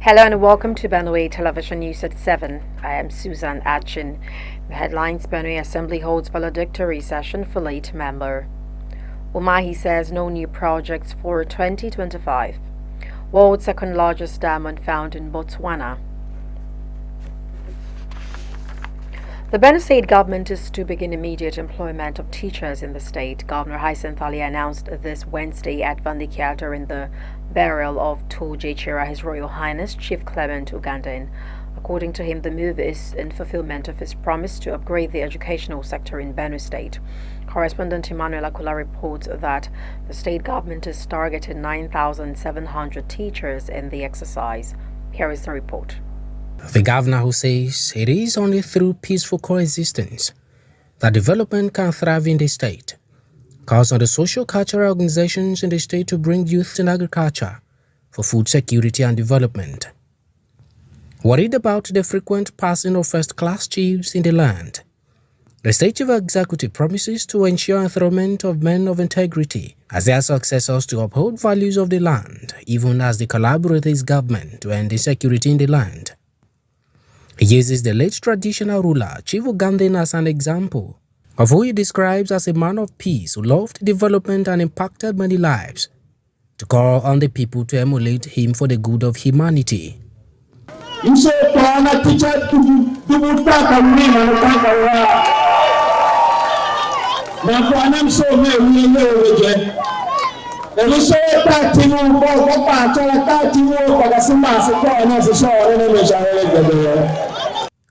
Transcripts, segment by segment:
Hello and welcome to Benue Television News at 7. I am Susan Atchin. The headlines: Benue Assembly holds valedictory session for late member. Umahi says no new projects for 2025. World's second largest diamond found in Botswana. The Benue State government is to begin immediate employment of teachers in the state. Governor Hyacinth Ali announced this Wednesday at Vandikia during the burial of Toje Chira, His Royal Highness Chief Clement Ugandan. According to him, the move is in fulfillment of his promise to upgrade the educational sector in Benue State. Correspondent Emmanuel Akula reports that the state government is targeting 9,700 teachers in the exercise. Here is the report. The governor, who says it is only through peaceful coexistence that development can thrive in the state, calls on the social cultural organizations in the state to bring youth in agriculture for food security and development. Worried about the frequent passing of first-class chiefs in the land, the state chief executive promises to ensure enthronement of men of integrity as their successors to uphold values of the land, even as they collaborate with his government to end insecurity in the land. He uses the late traditional ruler, Chief Ugandan, as an example of who he describes as a man of peace who loved development and impacted many lives, to call on the people to emulate him for the good of humanity.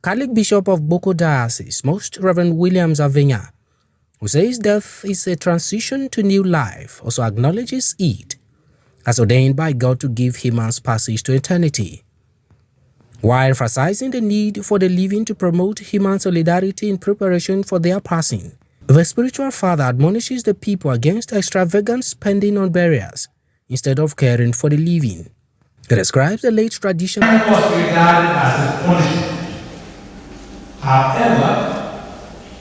Catholic Bishop of Boko Diocese, Most Reverend William Avenya, who says death is a transition to new life, also acknowledges it as ordained by God to give humans passage to eternity, while emphasizing the need for the living to promote human solidarity in preparation for their passing. The spiritual father admonishes the people against extravagant spending on burials instead of caring for the living. He describes the late tradition. It was regarded as a punishment. However,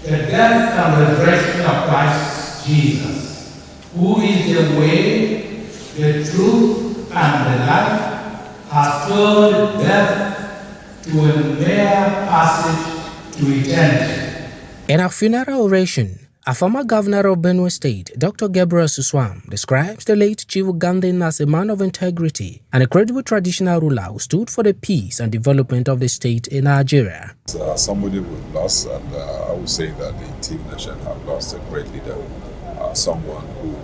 the death and resurrection of Christ Jesus, who is the way, the truth, and the life, has turned death to a mere passage to eternity. In a funeral oration, a former governor of Benue State, Dr. Gabriel Suswam, describes the late Chief Ugandan as a man of integrity and a credible traditional ruler who stood for the peace and development of the state in Nigeria. Somebody we've lost, and I would say that the Tiv Nation have lost a great leader, someone who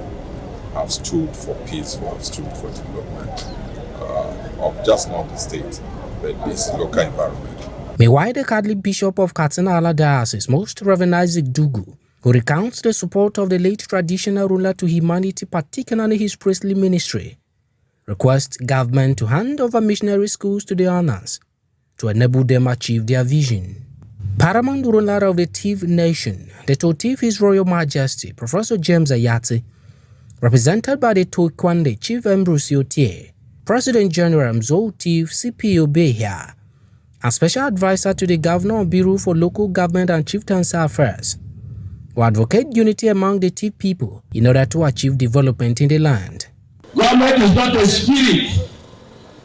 have stood for peace, who have stood for development of just not the state, but this local environment. Meanwhile, the Catholic Bishop of Katsina Diocese, Most Reverend Isaac Dugu, who recounts the support of the late traditional ruler to humanity, particularly his priestly ministry, requests government to hand over missionary schools to the honors to enable them achieve their vision. Paramount ruler of the Tiv Nation, the Totif His Royal Majesty, Professor James Ayate, represented by the Tokwande Chief Ambrose Otie, President General Mzo Tiv CPO Behia, and Special Advisor to the Governor of Bureau for Local Government and Chieftaincy Affairs, who advocate unity among the Tiv people in order to achieve development in the land. Government is not a spirit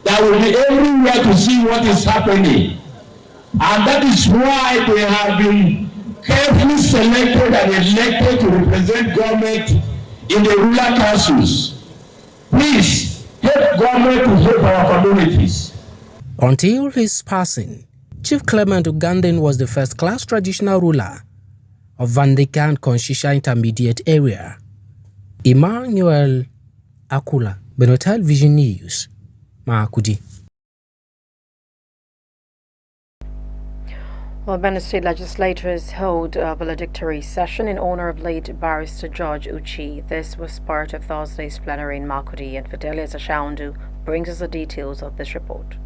that will be everywhere to see what is happening. And that is why they have been carefully selected and elected to represent government in the rural councils. Please help government to help our communities. Until his passing, Chief Clement Ugandan was the first-class traditional ruler of Vandeka and Konshisha Intermediate Area. Emmanuel Akula, Benue Television News, Makudi. Well, Benue State legislators held a valedictory session in honor of late Barrister George Uchi. This was part of Thursday's plenary in Makudi, and Fidelia Zashaundu brings us the details of this report.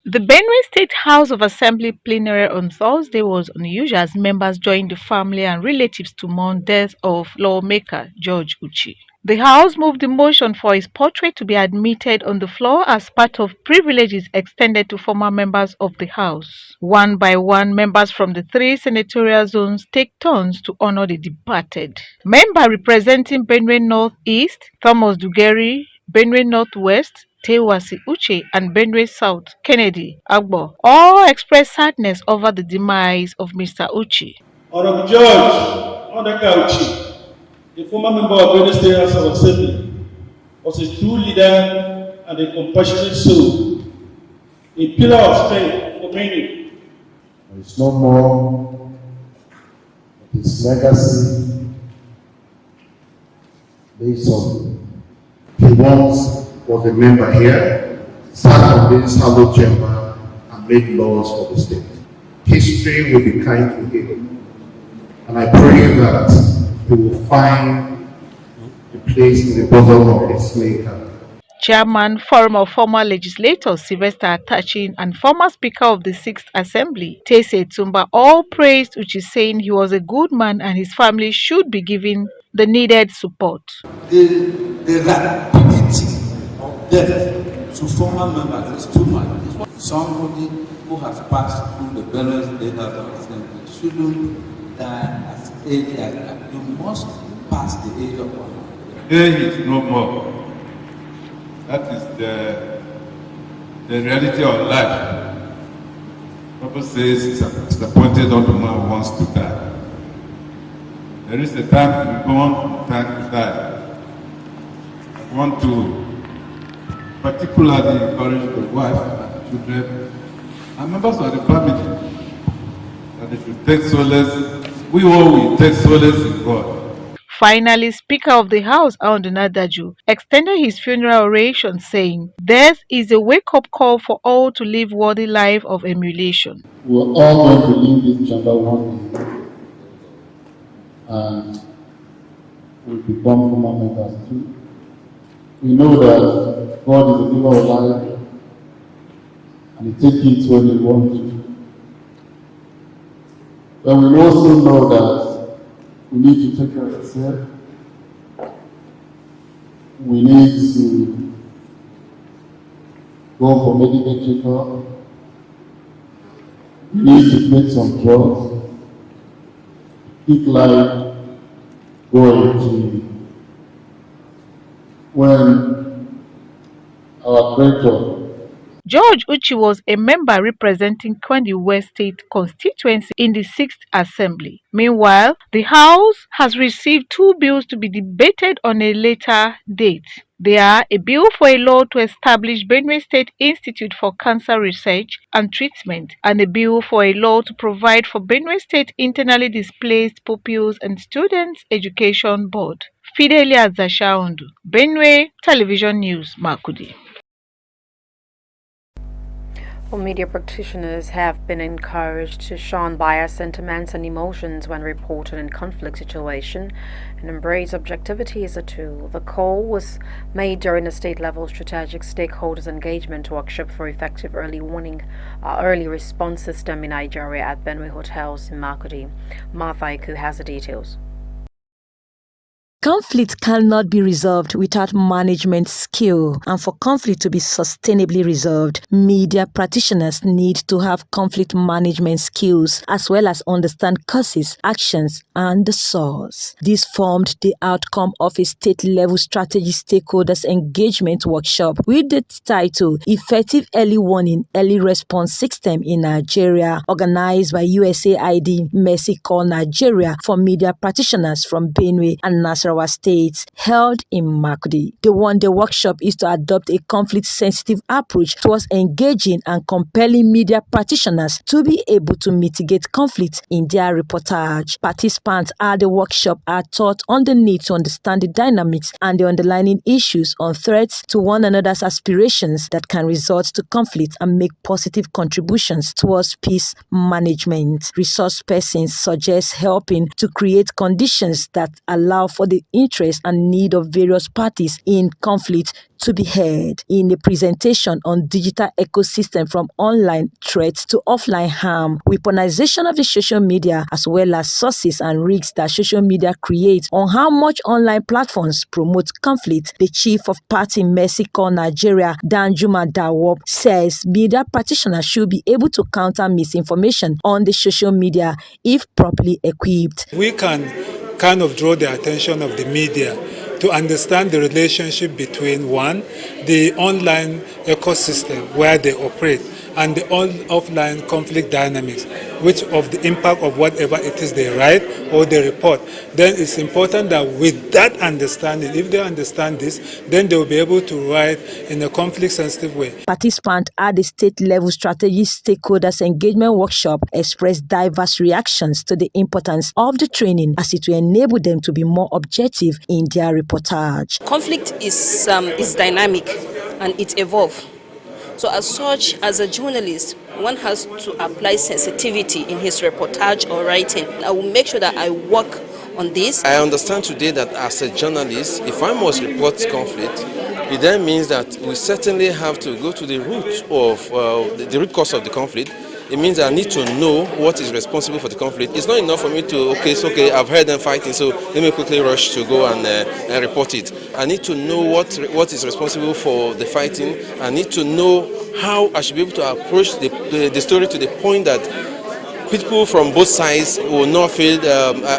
The Benue State House of Assembly plenary on Thursday was unusual as members joined the family and relatives to mourn death of lawmaker George Uchi. The House moved the motion for his portrait to be admitted on the floor as part of privileges extended to former members of the House. One by one, members from the 3 senatorial zones take turns to honor the departed. Member representing Benue North East, Thomas Dugeri, Benue Northwest, Tewasi Uche, and Benue South Kennedy Agbo all expressed sadness over the demise of Mr. Uche. Honorable George Ondaka Uche, a former member of Benue State House of Assembly, was a true leader and a compassionate soul, a pillar of strength for many. There is no more of his legacy based on. He once was a member here, sat on this hallowed chamber, and made laws for the state. History will be kind to him, and I pray that he will find a place in the bosom of his maker. Chairman Forum of Former Legislators Sylvester Atachin and former Speaker of the 6th Assembly, Tese Tumba, all praised Uche, saying he was a good man and his family should be given the needed support. The rapidity of death to former members is too much. Somebody who has passed through the Benue State House of Assembly shouldn't die as early as that. You must pass the age of 100. There is no more. That is the reality of life. The Bible says it's appointed unto man who wants to die. There is a time to be born, time to die. I want to particularly encourage the wife and children and members of the family that they should take solace. We all will take solace in God. Finally, Speaker of the House, Aunduna Daju, extended his funeral oration saying, "Death is a wake-up call for all to live worthy life of emulation." We are all going to leave this chamber one day, and we'll become former members too. We know that God is a giver of life, and He takes it when He wants to. But we also know that we need to take care of ourselves. We need to go for medical checkup. We need to take some drugs. Keep life going to when our Creator. George Uche was a member representing Kwendi West State constituency in the 6th Assembly. Meanwhile, the House has received 2 bills to be debated on a later date. They are a bill for a law to establish Benue State Institute for Cancer Research and Treatment and a bill for a law to provide for Benue State Internally Displaced Pupils and Students Education Board. Fidelia Zashaundu, Benue Television News, Makudi. Well, media practitioners have been encouraged to shun biased sentiments and emotions when reporting in conflict situation and embrace objectivity as a tool. The call was made during a state-level strategic stakeholders engagement workshop for effective early response system in Nigeria at Benue Hotels in Makudi. Martha Iku has the details. Conflict cannot be resolved without management skill, and for conflict to be sustainably resolved, media practitioners need to have conflict management skills as well as understand causes, actions, and the source. This formed the outcome of a state-level strategy stakeholders engagement workshop with the title Effective Early Warning, Early Response System in Nigeria, organized by USAID Mercy Corps Nigeria for media practitioners from Benue and Nasarawa states, held in Makudi. The one-day workshop is to adopt a conflict-sensitive approach towards engaging and compelling media practitioners to be able to mitigate conflict in their reportage. Participants at the workshop are taught on the need to understand the dynamics and the underlying issues on threats to one another's aspirations that can result to conflict and make positive contributions towards peace management. Resource persons suggest helping to create conditions that allow for the interest and need of various parties in conflict to be heard. In a presentation on digital ecosystem from online threats to offline harm, weaponization of the social media, as well as sources and risks that social media creates on how much online platforms promote conflict, the chief of party Mercy Corps Nigeria, Danjuma Dawop, says media practitioners should be able to counter misinformation on the social media if properly equipped. We can kind of draw the attention of the media to understand the relationship between, one, the online ecosystem where they operate, and the offline conflict dynamics, which of the impact of whatever it is they write or they report. Then it's important that with that understanding, if they understand this, then they will be able to write in a conflict-sensitive way. Participants at the state-level strategic stakeholders engagement workshop expressed diverse reactions to the importance of the training as it will enable them to be more objective in their reportage. Conflict is dynamic and it evolves. So as such, as a journalist, one has to apply sensitivity in his reportage or writing. I will make sure that I work on this. I understand today that as a journalist, if I must report conflict, it then means that we certainly have to go to the root of the root cause of the conflict. It means I need to know what is responsible for the conflict. It's not enough for me to, okay, I've heard them fighting, so let me quickly rush to go and report it. I need to know what is responsible for the fighting. I need to know how I should be able to approach the story to the point that people from both sides will not feel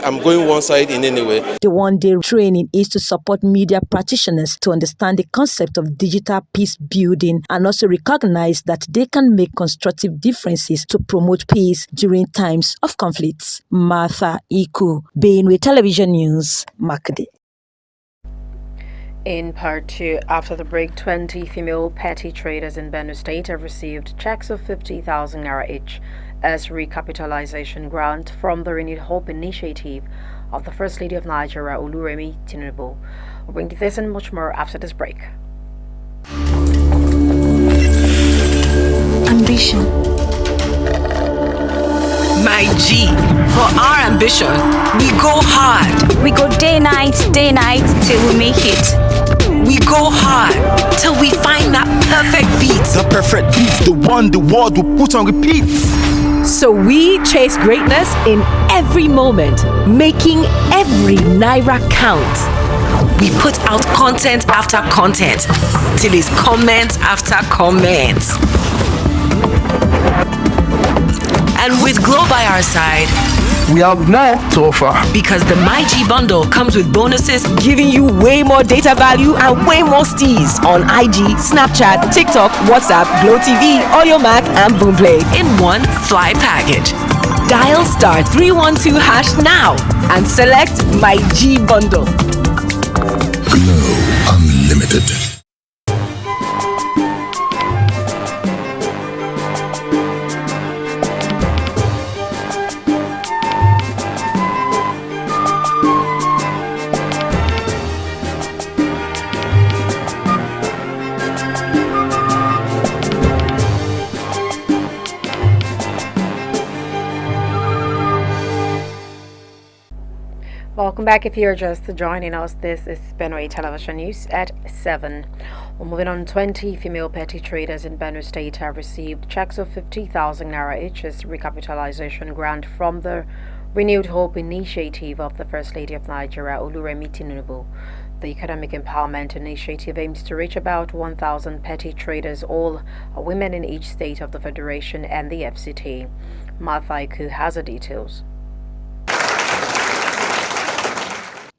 I'm going one side in any way. The one-day training is to support media practitioners to understand the concept of digital peace building and also recognize that they can make constructive differences to promote peace during times of conflicts. Martha Iku, Benue Television News, Makadi. In part 2, after the break, 20 female petty traders in Benue State have received checks of 50,000 naira each as recapitalization grant from the Renewed Hope initiative of the First Lady of Nigeria, Oluremi Tinubu. We'll bring you this and much more after this break. Ambition. My G, for our ambition, we go hard. We go day night till we make it. We go hard till we find that perfect beat. The perfect beat, the one the world will put on repeat. So we chase greatness in every moment, making every naira count. We put out content after content till it's comment after comment. And with Glow by our side, we have more to offer. Because the MyG bundle comes with bonuses, giving you way more data value and way more steez on IG, Snapchat, TikTok, WhatsApp, Glow TV, Audiomack, and Boomplay in one fly package. Dial *312# now and select MyG bundle. Glow Unlimited. Welcome back. If you're just joining us, this is Benue Television News at 7. Well, moving on, 20 female petty traders in Benue State have received checks of 50,000 naira each as recapitalization grant from the Renewed Hope initiative of the First Lady of Nigeria, Oluremi Tinubu. The Economic Empowerment Initiative aims to reach about 1,000 petty traders, all women in each state of the Federation and the FCT. Martha Iku has the details.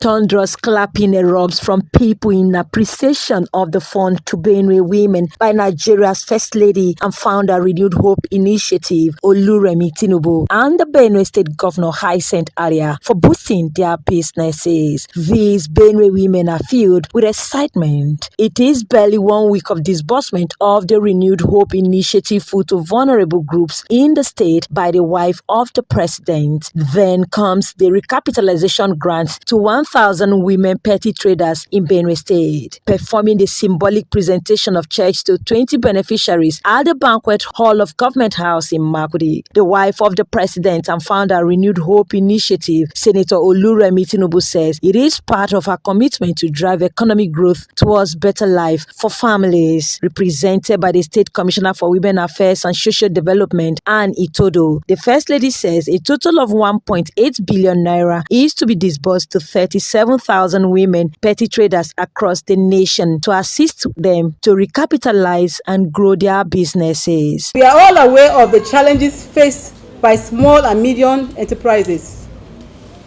Thunderous clapping erupts from people in appreciation of the fund to Benue women by Nigeria's First Lady and founder Renewed Hope Initiative, Oluremi Tinubu, and the Benue State Governor Hyacinth Alia for boosting their businesses. These Benue women are filled with excitement. It is barely 1 week of disbursement of the Renewed Hope Initiative food to vulnerable groups in the state by the wife of the president. Then comes the recapitalization grant to 1,000 women petty traders in Benue State, performing the symbolic presentation of checks to 20 beneficiaries at the banquet hall of Government House in Makudi. The wife of the president and founder Renewed Hope Initiative, Senator Oluremi Tinubu, says it is part of her commitment to drive economic growth towards better life for families. Represented by the State Commissioner for Women Affairs and Social Development, Anne Itodo, the First Lady says a total of 1.8 billion naira is to be disbursed to 37,000 women petty traders across the nation to assist them to recapitalize and grow their businesses. We are all aware of the challenges faced by small and medium enterprises,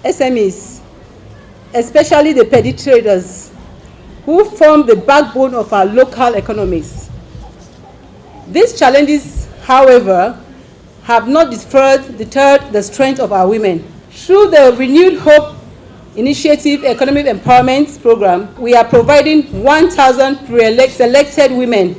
SMEs, especially the petty traders who form the backbone of our local economies. These challenges, however, have not deterred the strength of our women. Through the Renewed Hope Initiative Economic Empowerment Program, we are providing 1,000 selected women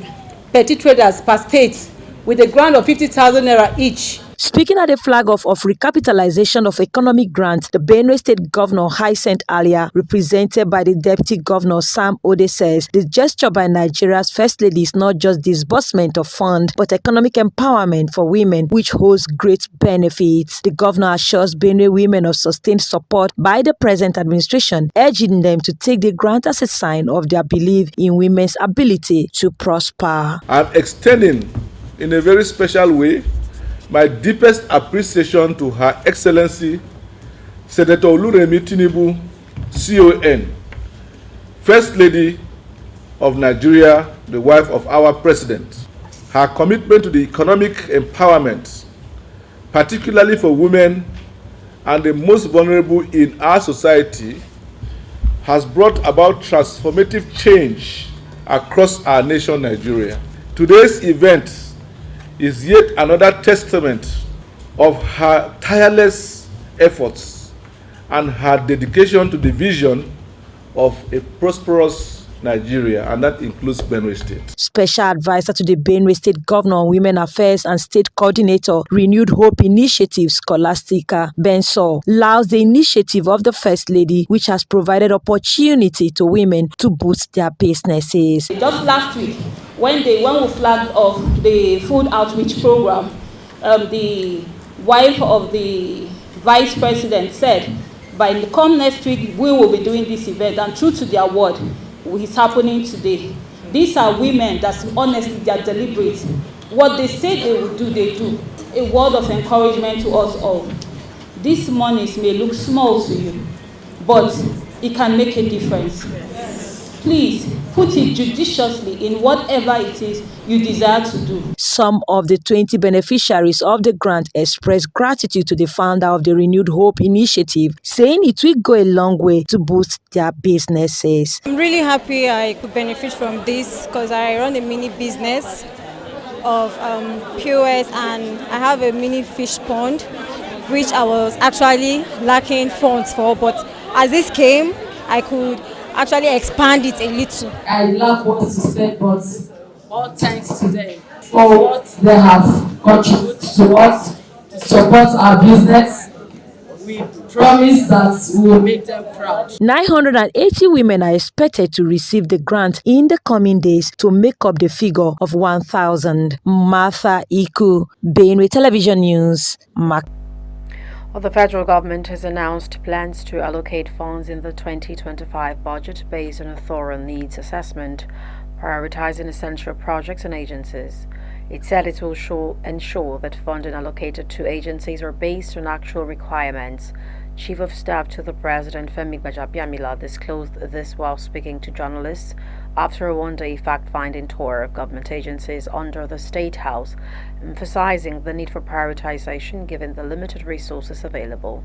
petty traders per state with a grant of 50,000 naira each. Speaking at the flag off of recapitalization of economic grants, the Benue State Governor Hyacinth Alia, represented by the Deputy Governor Sam Ode, says the gesture by Nigeria's First Lady is not just disbursement of funds, but economic empowerment for women, which holds great benefits. The governor assures Benue women of sustained support by the present administration, urging them to take the grant as a sign of their belief in women's ability to prosper. I'm extending in a very special way my deepest appreciation to Her Excellency Senator Oluremi Tinubu, CON, First Lady of Nigeria, the wife of our President. Her commitment to the economic empowerment, particularly for women and the most vulnerable in our society, has brought about transformative change across our nation, Nigeria. Today's event is yet another testament of her tireless efforts and her dedication to the vision of a prosperous Nigeria, and that includes Benue State. Special advisor to the Benue State Governor on Women Affairs and State Coordinator, Renewed Hope Initiative, Scholastica Benso, lauds the initiative of the First Lady, which has provided opportunity to women to boost their businesses. Just last week, when we flagged off the food outreach program, the wife of the vice president said, by come next week, we will be doing this event, and true to their word, it's happening today. These are women that honestly, they are deliberate. What they say they will do, they do. A word of encouragement to us all. These monies may look small to you, but it can make a difference. Please put it judiciously in whatever it is you desire to do. Some of the 20 beneficiaries of the grant expressed gratitude to the founder of the Renewed Hope Initiative, saying it will go a long way to boost their businesses. I'm really happy I could benefit from this because I run a mini business of POS, and I have a mini fish pond, which I was actually lacking funds for, but as this came, I could actually expand it a little. I love what you said, but all thanks to them for what they have contributed to us to support our business. We promise that we will make them proud. 980 women are expected to receive the grant in the coming days to make up the figure of 1,000. Martha Iku, Benue Television News. Well, the federal government has announced plans to allocate funds in the 2025 budget based on a thorough needs assessment, prioritizing essential projects and agencies. It said it will ensure that funding allocated to agencies are based on actual requirements. Chief of Staff to the President, Femi Gbajabiamila, disclosed this while speaking to journalists after a one-day fact-finding tour of government agencies under the State House, emphasizing the need for prioritization given the limited resources available.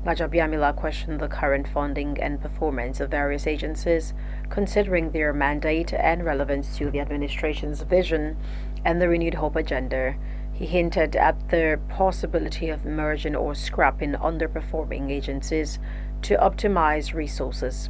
Gbajabiamila questioned the current funding and performance of various agencies, considering their mandate and relevance to the administration's vision and the Renewed Hope agenda. He hinted at the possibility of merging or scrapping underperforming agencies to optimize resources.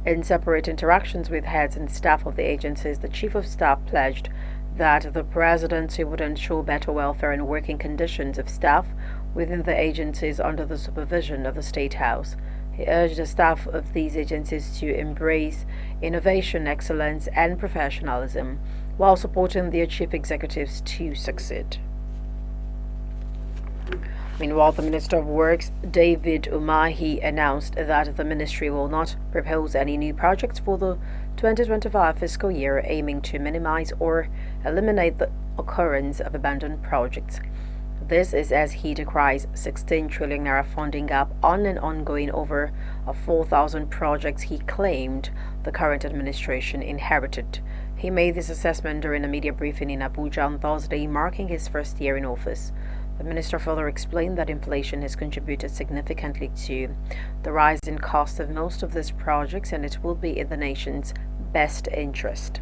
In separate interactions with heads and staff of the agencies, the Chief of Staff pledged that the Presidency would ensure better welfare and working conditions of staff within the agencies under the supervision of the State House. He urged the staff of these agencies to embrace innovation, excellence, and professionalism while supporting their chief executives to succeed. Meanwhile, the Minister of Works, David Umahi, announced that the ministry will not propose any new projects for the 2025 fiscal year, aiming to minimize or eliminate the occurrence of abandoned projects. This is as he decries 16 trillion naira funding gap on an ongoing over 4,000 projects he claimed the current administration inherited. He made this assessment during a media briefing in Abuja on Thursday, marking his first year in office. The minister further explained that inflation has contributed significantly to the rise in cost of most of these projects, and it will be in the nation's best interest.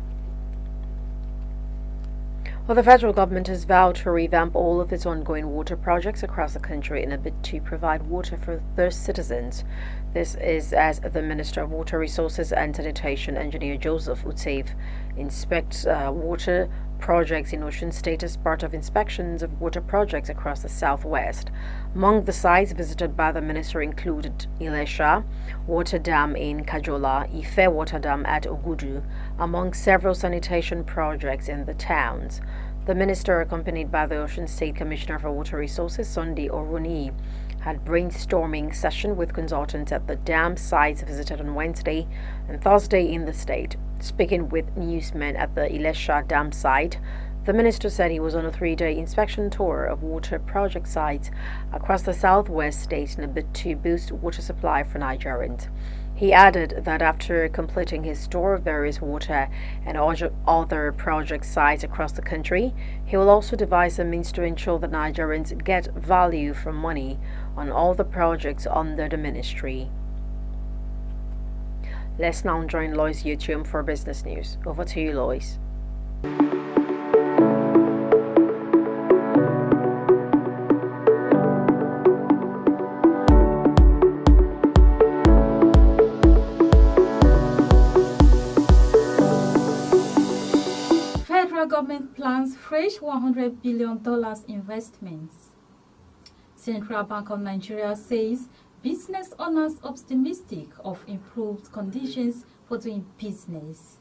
Well, the federal government has vowed to revamp all of its ongoing water projects across the country in a bid to provide water for their citizens. This is as the Minister of Water Resources and Sanitation, Engineer Joseph Utsev, inspects water projects in Osun State as part of inspections of water projects across the southwest. Among the sites visited by the minister included Ilesha Water Dam in Kajola, Ife Water Dam at Ogudu, among several sanitation projects in the towns. The minister, accompanied by the Osun State Commissioner for Water Resources, Sunday Oruni, had brainstorming session with consultants at the dam sites visited on Wednesday and Thursday in the state. Speaking with newsmen at the Ilesha Dam site, the minister said he was on a 3-day inspection tour of water project sites across the southwest state in a bid to boost water supply for Nigerians. He added that after completing his tour of various water and other project sites across the country, he will also devise a means to ensure that Nigerians get value for money on all the projects under the ministry. Let's now join Lois YouTube for business news. Over to you, Lois. Federal government plans fresh $100 billion investments. Central Bank of Nigeria says business owners optimistic of improved conditions for doing business.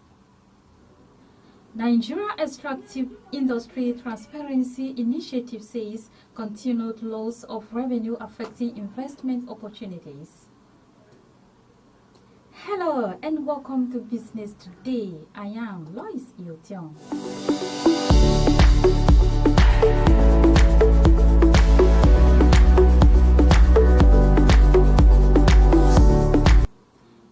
Nigeria Extractive Industry Transparency Initiative says continued loss of revenue affecting investment opportunities. Hello and welcome to Business Today. I am Lois Iotiong.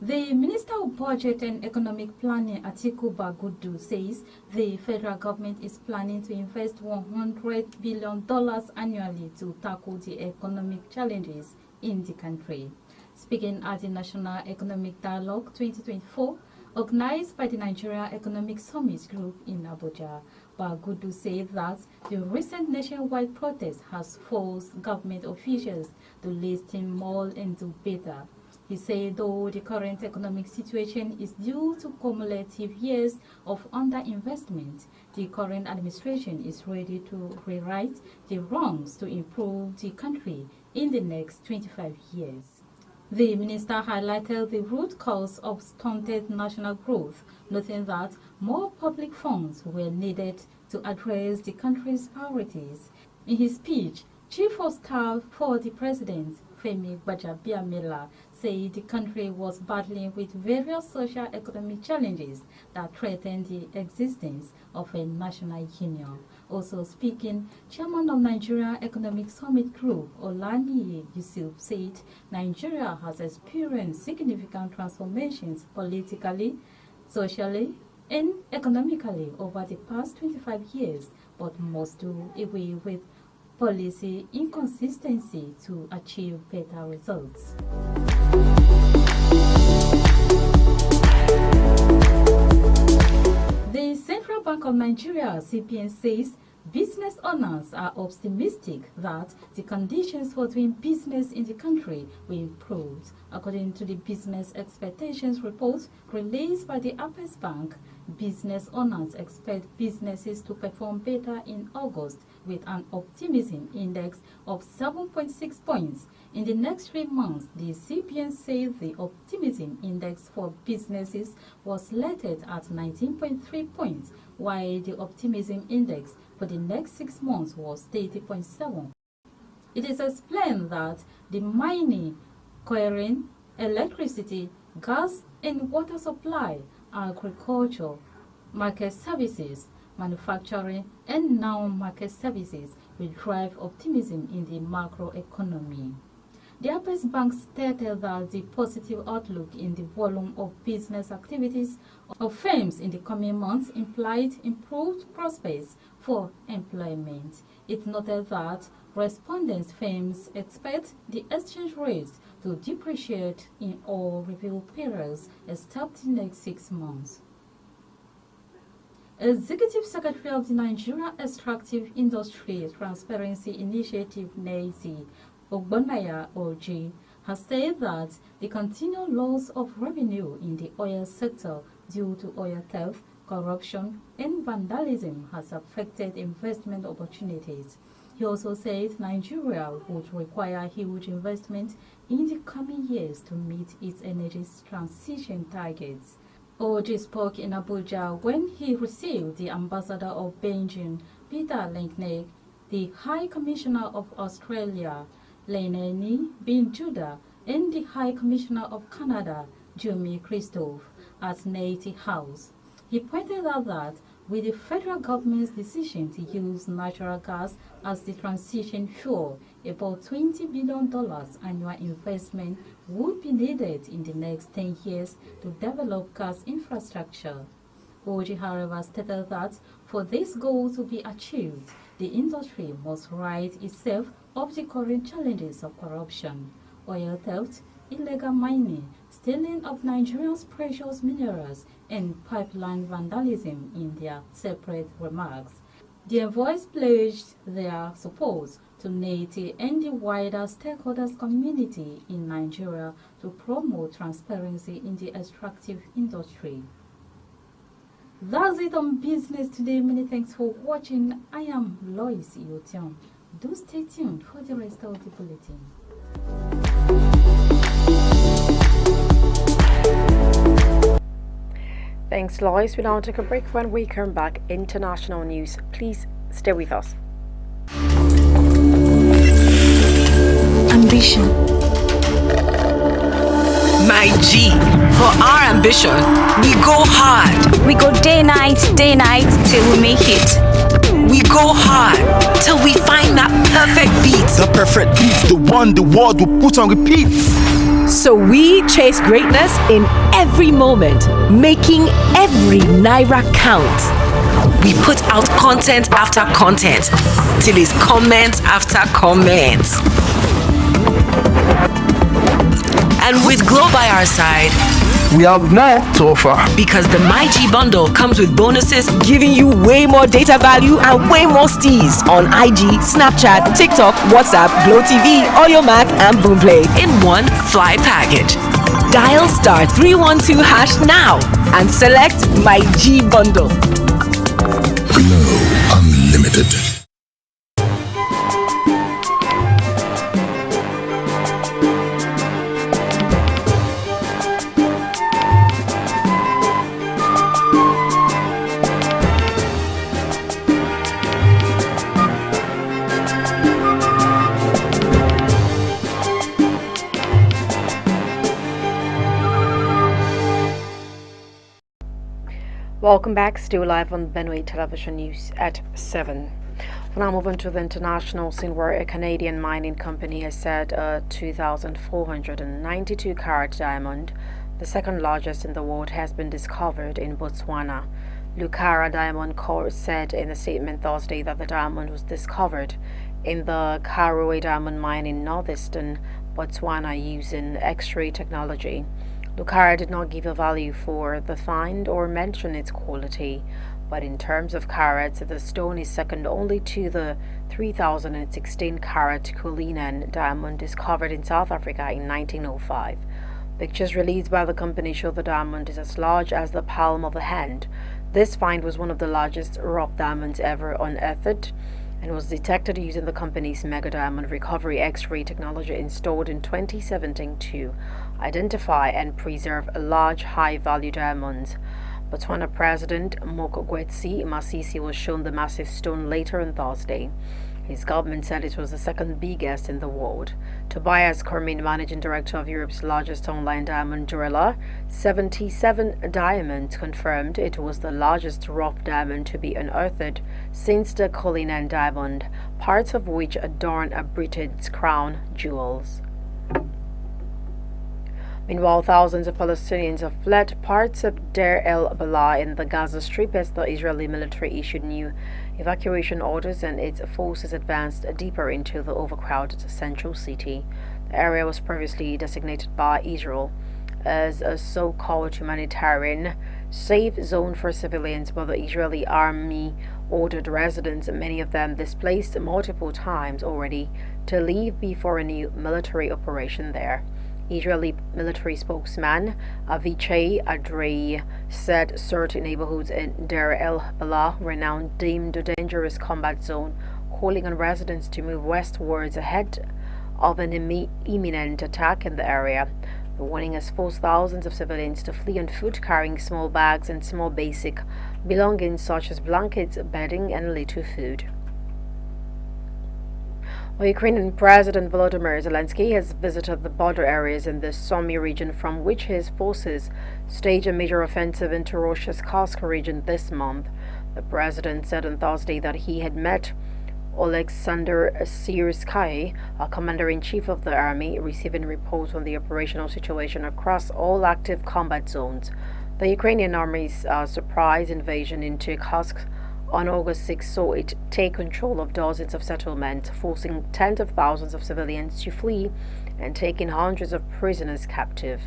The Minister of Budget and Economic Planning, Atiku Bagudu, says the federal government is planning to invest $100 billion annually to tackle the economic challenges in the country. Speaking at the National Economic Dialogue 2024, organized by the Nigeria Economic Summit Group in Abuja, Bagudu said that the recent nationwide protest has forced government officials to listen more and do better. He said though the current economic situation is due to cumulative years of underinvestment, the current administration is ready to rewrite the wrongs to improve the country in the next 25 years. The minister highlighted the root cause of stunted national growth, noting that more public funds were needed to address the country's priorities. In his speech, Chief of Staff for the President, Femi Gbajabiamila, said the country was battling with various social-economic challenges that threatened the existence of a national union. Also speaking, Chairman of Nigeria Economic Summit Group, Olaniyi Yusuf, said Nigeria has experienced significant transformations politically, socially, and economically over the past 25 years, but must do away with policy inconsistency to achieve better results. The Central Bank of Nigeria, CBN, says business owners are optimistic that the conditions for doing business in the country will improve. According to the Business Expectations Report released by the Apex Bank, business owners expect businesses to perform better in August with an optimism index of 7.6 points. In the next 3 months, the CBN said the optimism index for businesses was rated at 19.3 points, while the optimism index for the next 6 months was 30.7. It is explained that the mining, quarrying, electricity, gas and water supply, agriculture, market services, manufacturing and non-market services will drive optimism in the macroeconomy. The Apex Bank stated that the positive outlook in the volume of business activities of firms in the coming months implied improved prospects for employment. It noted that respondents' firms expect the exchange rate to depreciate in all review periods except the next 6 months. Executive Secretary of the Nigeria Extractive Industry Transparency Initiative (NEISI), Ogbonnaya Oji, has said that the continued loss of revenue in the oil sector due to oil theft, corruption, and vandalism has affected investment opportunities. He also said Nigeria would require huge investment in the coming years to meet its energy transition targets. Oji spoke in Abuja when he received the Ambassador of Beijing, Peter Lenknecht, the High Commissioner of Australia, Leneni Bin Judah, and the High Commissioner of Canada, Jimmy Christophe, at NEISI House. He pointed out that with the federal government's decision to use natural gas as the transition fuel, about $20 billion annual investment would be needed in the next 10 years to develop gas infrastructure. Oji, however, stated that for this goal to be achieved, the industry must rid itself of the current challenges of corruption, oil theft, illegal mining, stealing of Nigeria's precious minerals, and pipeline vandalism in their separate remarks. The envoys pledged their support to NEISI and the wider stakeholders community in Nigeria to promote transparency in the extractive industry. That's it on Business Today. Many thanks for watching. I am Lois Yotion. Do stay tuned for the rest of the bulletin. Thanks, Lois. We now take a break. When we come back, international news. Please stay with us. Ambition. My G, for our ambition, we go hard. We go day night till we make it. We go hard till we find that perfect beat. The perfect beat, the one the world will put on repeat. So we chase greatness in every moment, making every naira count. We put out content after content till it's comment after comment. And with Glow by our side, we have more to offer. Because the MyG bundle comes with bonuses, giving you way more data value and way more steez on IG, Snapchat, TikTok, WhatsApp, Glow TV, Audio Mac, and Boomplay in one fly package. Dial *312# now and select MyG bundle. Glow Unlimited. Welcome back, still live on Benue Television News at 7. We'll now move on to the international scene where a Canadian mining company has said a 2,492 carat diamond, the second largest in the world, has been discovered in Botswana. Lucara Diamond Corp said in a statement Thursday that the diamond was discovered in the Karowe diamond mine in northeastern Botswana using X-ray technology. Lucara did not give a value for the find or mention its quality, but in terms of carats, the stone is second only to the 3,016 carat Cullinan diamond discovered in South Africa in 1905. Pictures released by the company show the diamond is as large as the palm of a hand. This find was one of the largest rough diamonds ever unearthed and was detected using the company's Mega Diamond Recovery X-ray technology installed in 2017 to identify and preserve large, high-value diamonds. Botswana President Mokgweetsi Masisi was shown the massive stone later on Thursday. His government said it was the second biggest in the world. Tobias Cormin, managing director of Europe's largest online diamond jeweler, 77 Diamonds, confirmed it was the largest rough diamond to be unearthed since the Cullinan diamond, parts of which adorn Britain's crown jewels. Meanwhile, thousands of Palestinians have fled parts of Deir el-Balah in the Gaza Strip as the Israeli military issued new evacuation orders and its forces advanced deeper into the overcrowded central city. The area was previously designated by Israel as a so-called humanitarian safe zone for civilians, but the Israeli army ordered residents, many of them displaced multiple times already, to leave before a new military operation there. Israeli military spokesman Avichai Adrei said certain neighborhoods in Deir el-Balah were now deemed a dangerous combat zone, calling on residents to move westwards ahead of an imminent attack in the area. The warning has forced thousands of civilians to flee on foot, carrying small bags and small basic belongings such as blankets, bedding, and little food. Well, Ukrainian President Volodymyr Zelensky has visited the border areas in the Sumy region, from which his forces staged a major offensive into Russia's Kursk region this month. The president said on Thursday that he had met Oleksandr Syrsky, a commander-in-chief of the army, receiving reports on the operational situation across all active combat zones. The Ukrainian army's surprise invasion into Kursk on August 6 saw it take control of dozens of settlements, forcing tens of thousands of civilians to flee and taking hundreds of prisoners captive.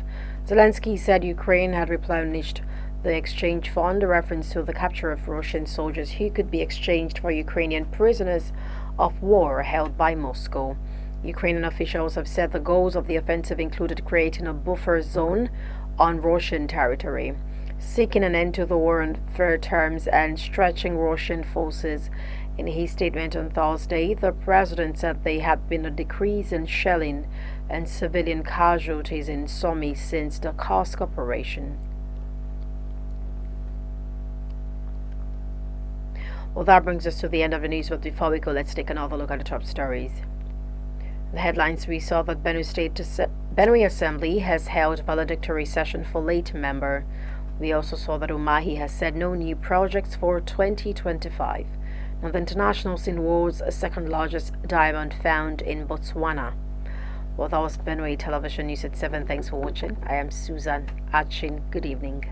Zelensky said Ukraine had replenished the exchange fund, a reference to the capture of Russian soldiers who could be exchanged for Ukrainian prisoners of war held by Moscow. Ukrainian officials have said the goals of the offensive included creating a buffer zone on Russian territory, seeking an end to the war on fair terms, and stretching Russian forces. In his statement on Thursday, the president said there had been a decrease in shelling and civilian casualties in Sumy since the Kursk operation. Well, that brings us to the end of the news, but before we go, let's take another look at the top stories. The headlines: we saw that Benue Assembly has held valedictory session for late member. We also saw that Umahi has said no new projects for 2025. Now, the international scene was a second largest diamond found in Botswana. Well, that was Benue Television News at 7. Thanks for watching. I am Susan Achin. Good evening.